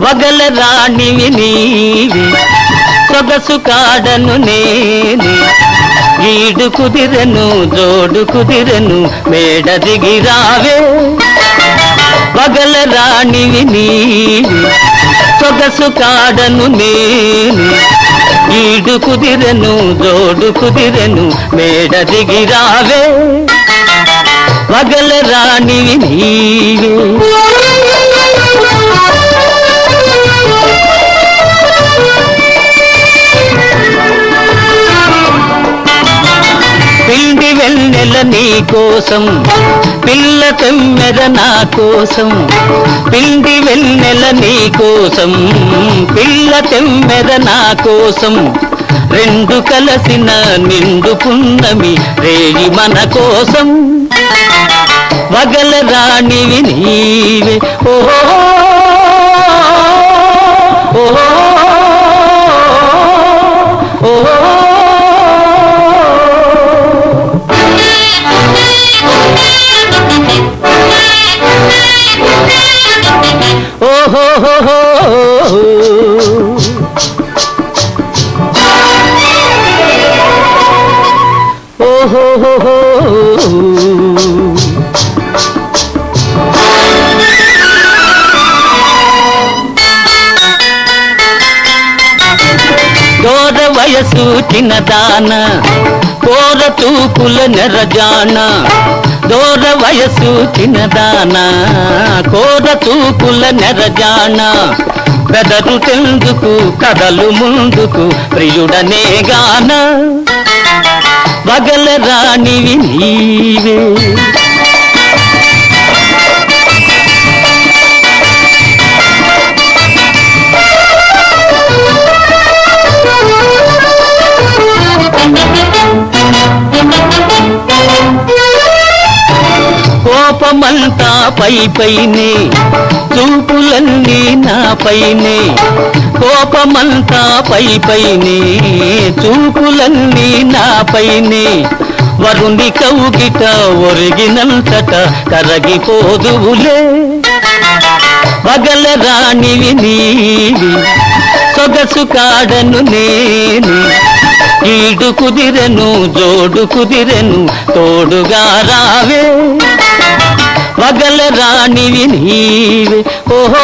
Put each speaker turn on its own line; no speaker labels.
వగల రాణివి నీవి సొగసు కాడను నేనే ఈడు కుదిరెను జోడు కుదిరెను మేడ దిగి రావే వగల రాణివి నీవి సొగసు కాడను నేనే ఈడు కుదిరెను జోడు కుదిరెను మేడ దిగి రావే వగల రాణివి నీవి పిండి వెన్నెల నీ కోసం పిల్ల తెమ్మెర నా కోసం పిండి వెన్నెల నీ కోసం పిల్ల తెమ్మెర నా కోసం రెండు కలసిన నిండు పున్నమి రేగి మన కోసం వగల రాణివి నీవే ఓహో ఓహో ఓహో దూర వయసు చిన్నదాన కోర తూపుల నెరజాన దూర వయసు చిన్నదాన కోర తూపుల నెరజాన బెదరు తెందుకు కదలు ముందుకు ప్రియుడనే గాన వగల రాణివి నీవే కోపమంతా పై పైనే చూపులన్నీ నా పైనే కోపమంతా పై పైనే చూపులన్నీ నా పైనే వరుణి కౌగిట ఒరిగినంతట కరగిపోదువులే వగల రాణివి నీవి సొగసు కాడను నేనే ఈడు కుదిరెను జోడు కుదిరెను తోడుగా రావే వగల రాణివి నీవే ఓహో